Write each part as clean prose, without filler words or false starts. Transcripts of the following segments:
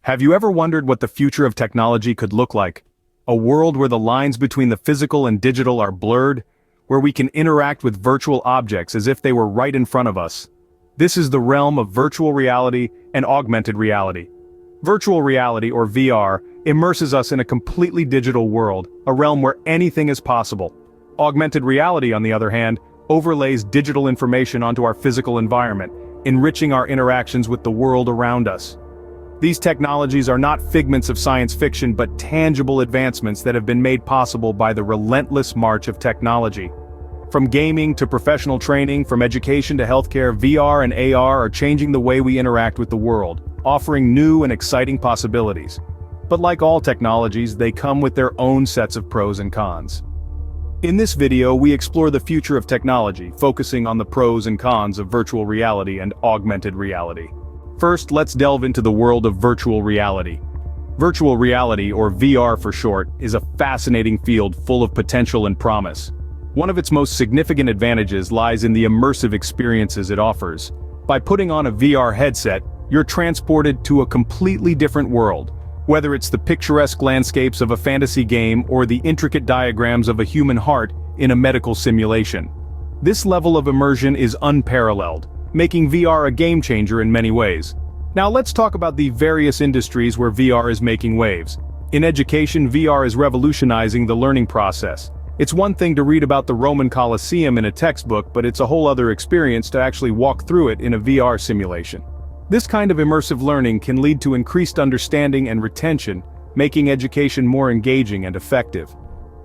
Have you ever wondered what the future of technology could look like? A world where the lines between the physical and digital are blurred, where we can interact with virtual objects as if they were right in front of us. This is the realm of virtual reality and augmented reality. Virtual reality, or VR, immerses us in a completely digital world, a realm where anything is possible. Augmented reality, on the other hand, overlays digital information onto our physical environment, enriching our interactions with the world around us. These technologies are not figments of science fiction but tangible advancements that have been made possible by the relentless march of technology. From gaming to professional training, from education to healthcare, VR and AR are changing the way we interact with the world, offering new and exciting possibilities. But like all technologies, they come with their own sets of pros and cons. In this video, we explore the future of technology, focusing on the pros and cons of virtual reality and augmented reality. First, let's delve into the world of virtual reality. Virtual reality, or VR for short, is a fascinating field full of potential and promise. One of its most significant advantages lies in the immersive experiences it offers. By putting on a VR headset, you're transported to a completely different world, whether it's the picturesque landscapes of a fantasy game or the intricate diagrams of a human heart in a medical simulation. This level of immersion is unparalleled, making VR a game-changer in many ways. Now let's talk about the various industries where VR is making waves. In education, VR is revolutionizing the learning process. It's one thing to read about the Roman Colosseum in a textbook, but it's a whole other experience to actually walk through it in a VR simulation. This kind of immersive learning can lead to increased understanding and retention, making education more engaging and effective.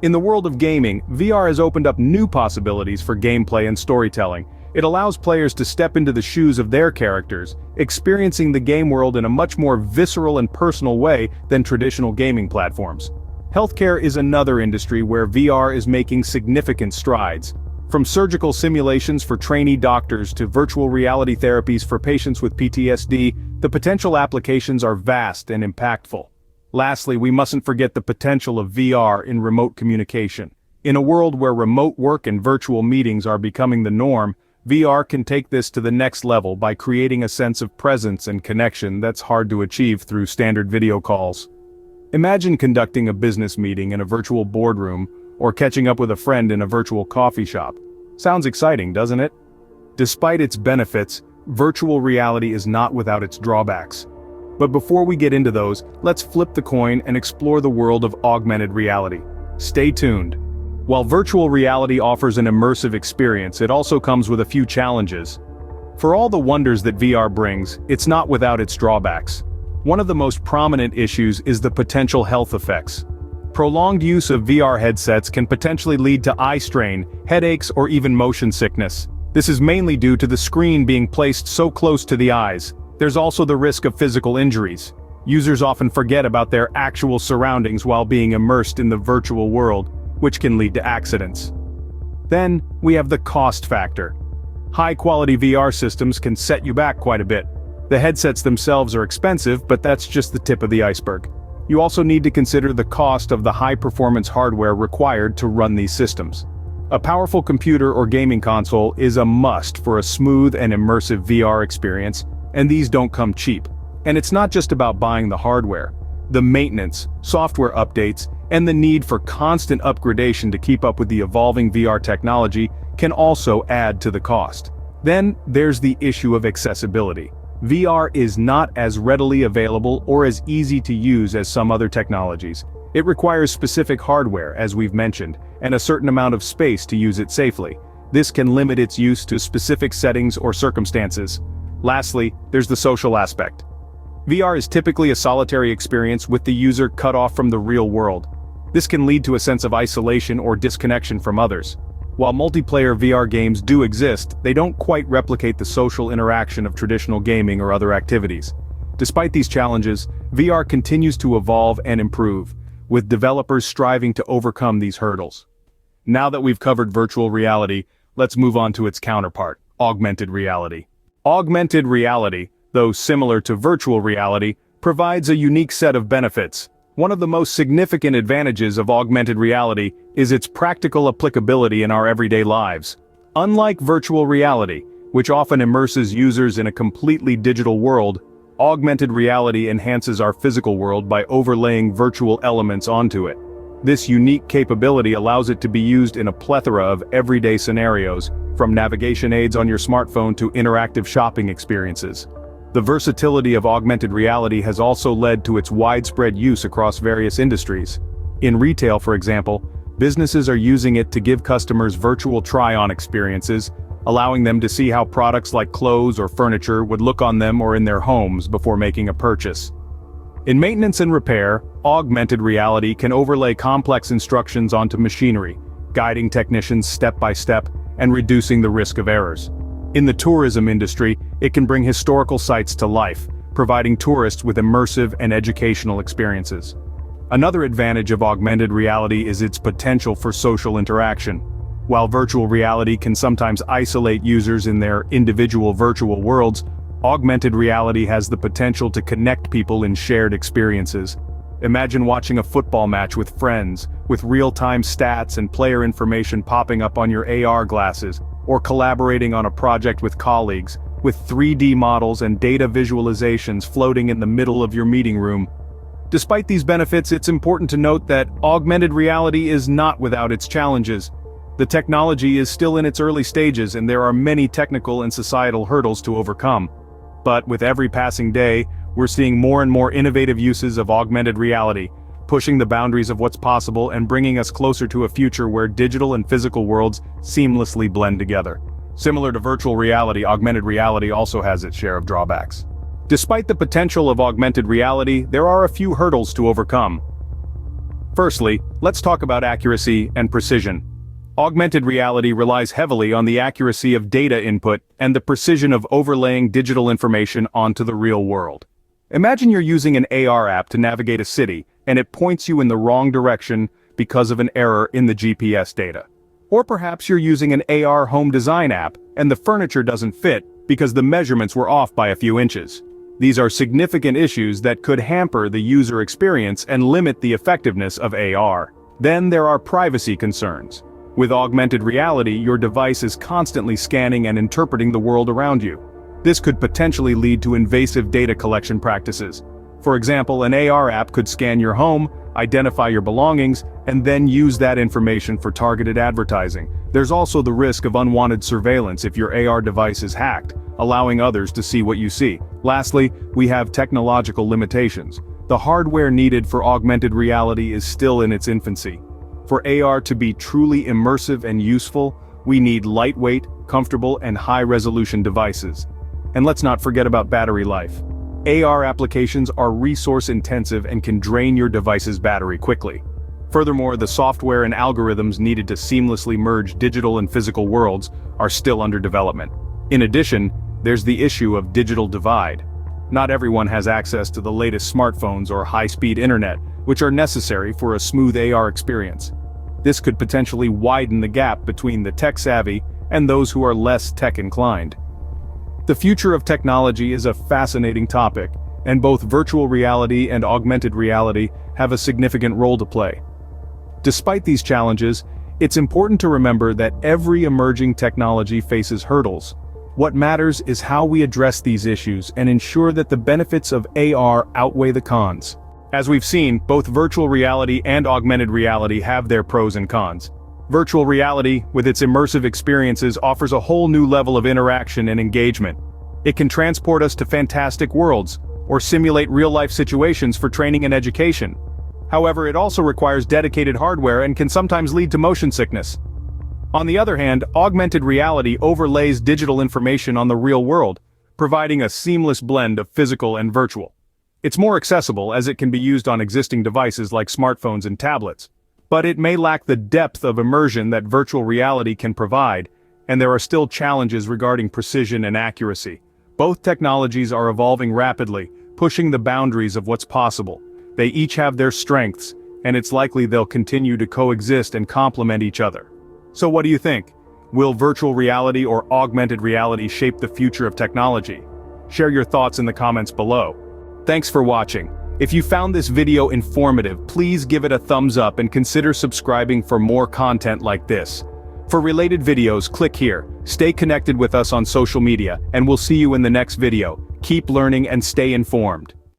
In the world of gaming, VR has opened up new possibilities for gameplay and storytelling. It allows players to step into the shoes of their characters, experiencing the game world in a much more visceral and personal way than traditional gaming platforms. Healthcare is another industry where VR is making significant strides. From surgical simulations for trainee doctors to virtual reality therapies for patients with PTSD, the potential applications are vast and impactful. Lastly, we mustn't forget the potential of VR in remote communication. In a world where remote work and virtual meetings are becoming the norm, VR can take this to the next level by creating a sense of presence and connection that's hard to achieve through standard video calls. Imagine conducting a business meeting in a virtual boardroom, or catching up with a friend in a virtual coffee shop. Sounds exciting, doesn't it? Despite its benefits, virtual reality is not without its drawbacks. But before we get into those, let's flip the coin and explore the world of augmented reality. Stay tuned. While virtual reality offers an immersive experience, it also comes with a few challenges. For all the wonders that VR brings, it's not without its drawbacks. One of the most prominent issues is the potential health effects. Prolonged use of VR headsets can potentially lead to eye strain, headaches, or even motion sickness. This is mainly due to the screen being placed so close to the eyes. There's also the risk of physical injuries. Users often forget about their actual surroundings while being immersed in the virtual world, which can lead to accidents. Then, we have the cost factor. High-quality VR systems can set you back quite a bit. The headsets themselves are expensive, but that's just the tip of the iceberg. You also need to consider the cost of the high-performance hardware required to run these systems. A powerful computer or gaming console is a must for a smooth and immersive VR experience, and these don't come cheap. And it's not just about buying the hardware. The maintenance, software updates, and the need for constant upgradation to keep up with the evolving VR technology can also add to the cost. Then, there's the issue of accessibility. VR is not as readily available or as easy to use as some other technologies. It requires specific hardware, as we've mentioned, and a certain amount of space to use it safely. This can limit its use to specific settings or circumstances. Lastly, there's the social aspect. VR is typically a solitary experience with the user cut off from the real world. This can lead to a sense of isolation or disconnection from others. While multiplayer VR games do exist, they don't quite replicate the social interaction of traditional gaming or other activities. Despite these challenges, VR continues to evolve and improve, with developers striving to overcome these hurdles. Now that we've covered virtual reality, let's move on to its counterpart, augmented reality. Augmented reality, though similar to virtual reality, provides a unique set of benefits. One of the most significant advantages of augmented reality is its practical applicability in our everyday lives. Unlike virtual reality, which often immerses users in a completely digital world, Augmented reality enhances our physical world by overlaying virtual elements onto it. This unique capability allows it to be used in a plethora of everyday scenarios, from navigation aids on your smartphone to interactive shopping experiences. The versatility of augmented reality has also led to its widespread use across various industries. In retail, for example, businesses are using it to give customers virtual try-on experiences, allowing them to see how products like clothes or furniture would look on them or in their homes before making a purchase. In maintenance and repair, augmented reality can overlay complex instructions onto machinery, guiding technicians step by step and reducing the risk of errors. In the tourism industry, it can bring historical sites to life, providing tourists with immersive and educational experiences. Another advantage of augmented reality is its potential for social interaction. While virtual reality can sometimes isolate users in their individual virtual worlds, augmented reality has the potential to connect people in shared experiences. Imagine watching a football match with friends, with real-time stats and player information popping up on your AR glasses, or collaborating on a project with colleagues, with 3D models and data visualizations floating in the middle of your meeting room. Despite these benefits, it's important to note that augmented reality is not without its challenges. The technology is still in its early stages and there are many technical and societal hurdles to overcome. But with every passing day, we're seeing more and more innovative uses of augmented reality, pushing the boundaries of what's possible and bringing us closer to a future where digital and physical worlds seamlessly blend together. Similar to virtual reality, augmented reality also has its share of drawbacks. Despite the potential of augmented reality, there are a few hurdles to overcome. Firstly, let's talk about accuracy and precision. Augmented reality relies heavily on the accuracy of data input and the precision of overlaying digital information onto the real world. Imagine you're using an AR app to navigate a city, and it points you in the wrong direction because of an error in the GPS data. Or perhaps you're using an AR home design app, and the furniture doesn't fit because the measurements were off by a few inches. These are significant issues that could hamper the user experience and limit the effectiveness of AR. Then there are privacy concerns. With augmented reality, your device is constantly scanning and interpreting the world around you. This could potentially lead to invasive data collection practices. For example, an AR app could scan your home, identify your belongings, and then use that information for targeted advertising. There's also the risk of unwanted surveillance if your AR device is hacked, allowing others to see what you see. Lastly, we have technological limitations. The hardware needed for augmented reality is still in its infancy. For AR to be truly immersive and useful, we need lightweight, comfortable, and high-resolution devices. And let's not forget about battery life. AR applications are resource-intensive and can drain your device's battery quickly. Furthermore, the software and algorithms needed to seamlessly merge digital and physical worlds are still under development. In addition, there's the issue of digital divide. Not everyone has access to the latest smartphones or high-speed internet, which are necessary for a smooth AR experience. This could potentially widen the gap between the tech-savvy and those who are less tech-inclined. The future of technology is a fascinating topic, and both virtual reality and augmented reality have a significant role to play. Despite these challenges, it's important to remember that every emerging technology faces hurdles. What matters is how we address these issues and ensure that the benefits of AR outweigh the cons. As we've seen, both virtual reality and augmented reality have their pros and cons. Virtual reality, with its immersive experiences, offers a whole new level of interaction and engagement. It can transport us to fantastic worlds, or simulate real-life situations for training and education. However, it also requires dedicated hardware and can sometimes lead to motion sickness. On the other hand, augmented reality overlays digital information on the real world, providing a seamless blend of physical and virtual. It's more accessible as it can be used on existing devices like smartphones and tablets. But it may lack the depth of immersion that virtual reality can provide, and there are still challenges regarding precision and accuracy. Both technologies are evolving rapidly, pushing the boundaries of what's possible. They each have their strengths, and it's likely they'll continue to coexist and complement each other. So what do you think? Will virtual reality or augmented reality shape the future of technology? Share your thoughts in the comments below. Thanks for watching. If you found this video informative, please give it a thumbs up and consider subscribing for more content like this. For related videos, click here. Stay connected with us on social media, and we'll see you in the next video. Keep learning and stay informed.